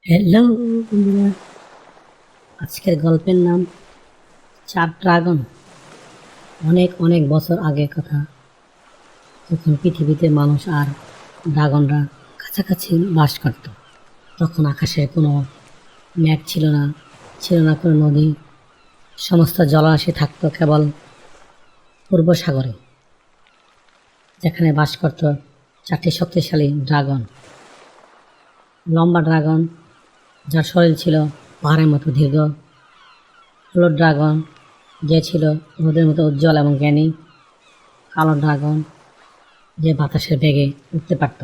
Hello বন্ধুরা, আজকের গল্পের নাম চার ড্রাগন। অনেক অনেক বছর আগের কথা, যখন পৃথিবীতে মানুষ আর ড্রাগনরা কাছাকাছি বাস করত। তখন আকাশে কোনো মেঘ ছিল না, ছিল না কোনো নদী। সমস্ত জলাশয় থাকতো কেবল পূর্ব সাগরে, যেখানে বাস করত চারটি শক্তিশালী ড্রাগন। লম্বা ড্রাগন, যার শরীর ছিল পাহাড়ের মতো দীর্ঘ। হলুদ ড্রাগন, যে ছিল রোদের মতো উজ্জ্বল এবং জ্ঞানী। কালো ড্রাগন, যে বাতাসের বেগে উঠতে পারত।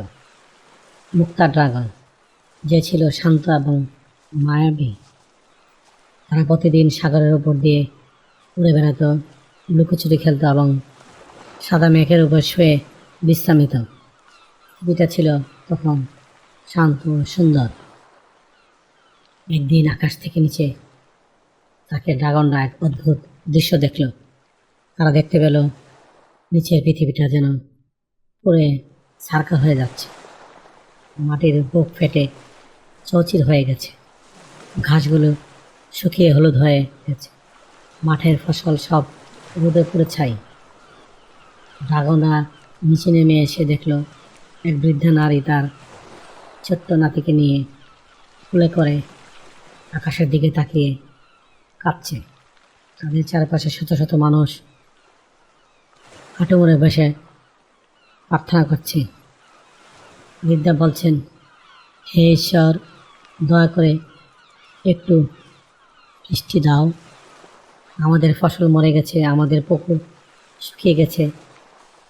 মুক্তা ড্রাগন, যে ছিল শান্ত এবং মায়াবী। তারা প্রতিদিন সাগরের উপর দিয়ে উড়ে বেড়াতো, লুকোচুরি খেলত এবং সাদা মেঘের উপর শুয়ে বিশ্রাম নিত। পৃথিবীটা ছিল তখন শান্ত ও সুন্দর। একদিন আকাশ থেকে নিচে তাকে ড্রাগনরা এক অদ্ভুত দৃশ্য দেখল। তারা দেখতে পেল নিচের পৃথিবীটা যেন পুড়ে ছারকা হয়ে যাচ্ছে। মাটির বুক ফেটে চৌচির হয়ে গেছে, ঘাসগুলো শুকিয়ে হলুদ হয়ে গেছে, মাঠের ফসল সব রোদে পুড়ে ছাই। ড্রাগনরা নিচে নেমে এসে দেখল এক বৃদ্ধা নারী তার ছোট্ট নাতিকে নিয়ে কোলে করে আকাশের দিকে তাকিয়ে কাঁদছে। তাদের চারপাশে শত শত মানুষ হাঁটু মুড়ে বসে প্রার্থনা করছে। বৃদ্ধা বলছেন, হে ঈশ্বর, দয়া করে একটু বৃষ্টি দাও। আমাদের ফসল মরে গেছে, আমাদের পুকুর শুকিয়ে গেছে।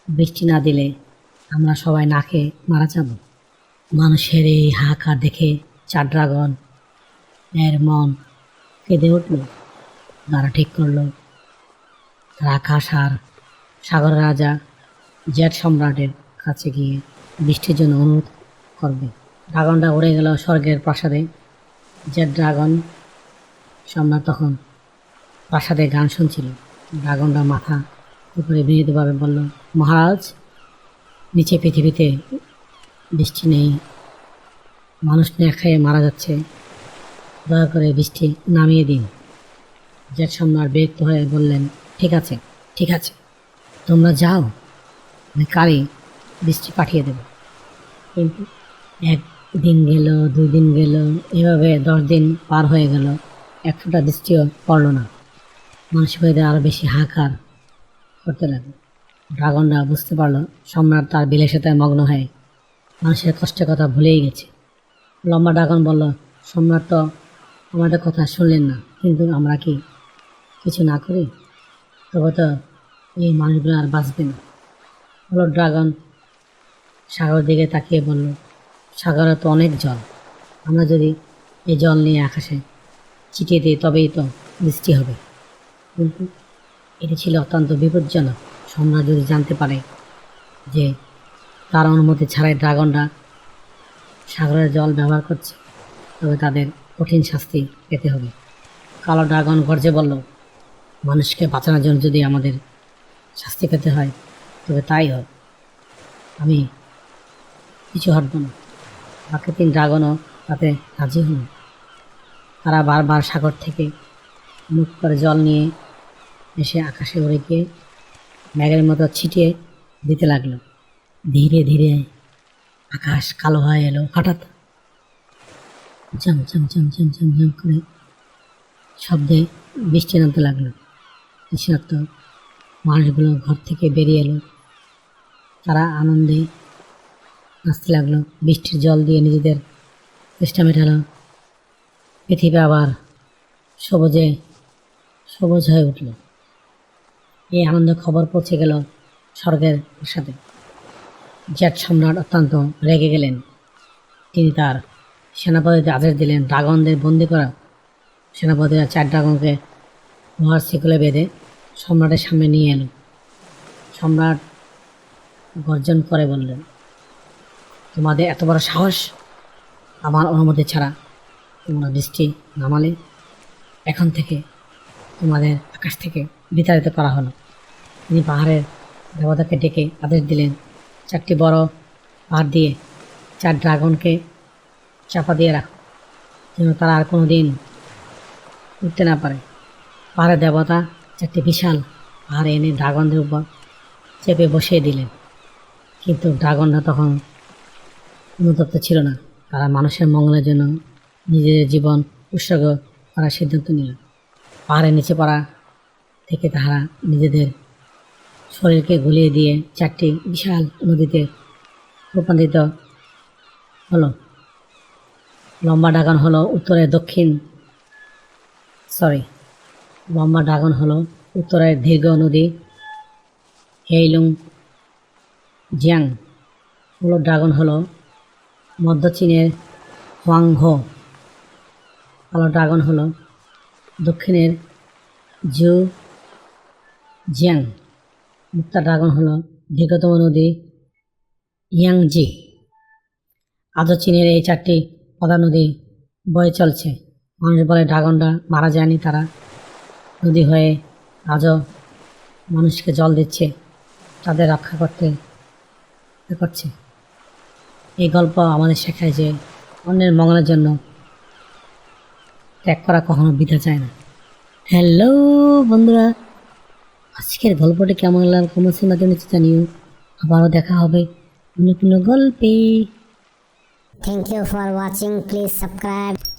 বৃষ্টি না দিলে আমরা সবাই না খেয়ে মারা যাব। মানুষের এই হাহাকার দেখে চার ড্রাগন এর মন কেঁদে উঠল। তারা ঠিক করলো তারা আকাশ আর সাগর রাজা জেট সম্রাটের কাছে গিয়ে বৃষ্টির জন্য অনুরোধ করবে। ড্রাগনটা উড়ে গেল স্বর্গের প্রাসাদে। জেট ড্রাগন সম্রাট তখন প্রাসাদে গান শুনছিল। ড্রাগনটা মাথা উপরে বিনীতভাবে বলল, মহারাজ, নিচে পৃথিবীতে বৃষ্টি নেই, মানুষ না খেয়ে মারা যাচ্ছে, দয়া করে বৃষ্টি নামিয়ে দিন। জেট সম্রাট বিরক্ত হয়ে বললেন, ঠিক আছে ঠিক আছে, তোমরা যাও, আমি কালই বৃষ্টি পাঠিয়ে দেব। কিন্তু একদিন গেল, 2 দিন গেল, এভাবে 10 দিন পার হয়ে গেল। এক ফোঁটা বৃষ্টিও পড়ল না। মানুষ হয়ে আরো বেশি হাহাকার করতে লাগলো। ড্রাগনরা বুঝতে পারল সম্রাট তার বিলাসিতায় মগ্ন হয়ে মানুষের কষ্টের কথা ভুলেই গেছে। লম্বা ড্রাগন বলল, সম্রাট তো আমাদের কথা শুনলেন না, কিন্তু আমরা কি কিছু না করি তবে তো এই মানুষগুলো আর বাঁচবে না। হলুদ ড্রাগন সাগরের দিকে তাকিয়ে বলল, সাগরে তো অনেক জল, আমরা যদি এই জল নিয়ে আকাশে ছিটিয়ে দিই তবেই তো বৃষ্টি হবে। কিন্তু এটি ছিল অত্যন্ত বিপজ্জনক। সম্রাট যদি জানতে পারে যে তার অনুমতি ছাড়াই ড্রাগনরা সাগরের জল ব্যবহার করছে, তবে তাদের কঠিন শাস্তি পেতে হবে। কালো ড্রাগন গর্জে বলল, মানুষকে বাঁচানোর জন্য যদি আমাদের শাস্তি পেতে হয় তবে তাই হোক, আমি কিছু হাঁটব না। বাকি 3 ড্রাগনও তাতে রাজি হল। তারা বারবার সাগর থেকে মুখ করে জল নিয়ে এসে আকাশে উড়ে গিয়ে মেঘের মতো ছিটিয়ে দিতে লাগলো। ধীরে ধীরে আকাশ কালো হয়ে এলো। হঠাৎ ঝমঝম ঝমঝম ঝমঝম করে শব্দে বৃষ্টি নামতে লাগলো। তৃষ্ণার্ত মানুষগুলো ঘর থেকে বেরিয়ে এলো। তারা আনন্দে নাচতে লাগলো, বৃষ্টির জল দিয়ে নিজেদের চেষ্টা মেটালো। পৃথিবী আবার সবুজে সবুজ হয়ে উঠল। এই আনন্দ খবর পৌঁছে গেল স্বর্গের প্রাসাদে। জেট সম্রাট অত্যন্ত রেগে গেলেন। তিনি তার সেনাপতিদের আদেশ দিলেন, ড্রাগনদের বন্দি করা। সেনাপতিরা 4 ড্রাগনকে লোহার শিকলে বেঁধে সম্রাটের সামনে নিয়ে এলো। সম্রাট গর্জন করে বললেন, তোমাদের এত বড় সাহস, আমার অনুমতি ছাড়া তোমরা বৃষ্টি নামালে, এখন থেকে তোমাদের আকাশ থেকে বিতাড়িত করা হলো। তিনি পাহাড়ের দেবতাকে ডেকে আদেশ দিলেন, 4টি বড় পাহাড় দিয়ে 4 ড্রাগনকে চাপা দিয়ে রাখো। যেন তারা আর কোনো দিন উঠতে না পারে। পাহাড়ের দেবতা একটি বিশাল পাহাড় এনে ড্রাগনদের উপর চেপে বসিয়ে দিলেন। কিন্তু ড্রাগনরা তখন অনুতপ্ত ছিল না। তারা মানুষের মঙ্গলের জন্য নিজেদের জীবন উৎসর্গ করার সিদ্ধান্ত নিল। পাহাড়ের নিচে পড়া থেকে তাহারা নিজেদের শরীরকে গুলিয়ে দিয়ে 4টি বিশাল নদীতে রূপান্তরিত হলো। লম্বা ড্রাগন হলো উত্তরের দীর্ঘ নদী হেইলুং জিয়াং। হলুদ ড্রাগন হলো মধ্য চীনের হোয়াংহো। কালো ড্রাগন হলো দক্ষিণের জু জিয়াং। মুক্তা ড্রাগন হলো দীর্ঘতম নদী ইয়াংজি। আজও চীনের এই 4টি প্রধান নদী বয়ে চলছে। মানুষ বলে ড্রাগনরা মারা যায়নি, তারা নদী হয়ে আজও মানুষকে জল দিচ্ছে, তাদের রক্ষা করছে। এই গল্প আমাদের শেখায় যে অন্যের মঙ্গলের জন্য ত্যাগ করা কখনো বৃথা যায় না। হ্যালো বন্ধুরা, আজকের গল্পটি কেমন লাগলো কমেন্টের মাধ্যমে জানিও। আবারও দেখা হবে অন্য কোনো গল্পে। Thank you for watching. Please subscribe.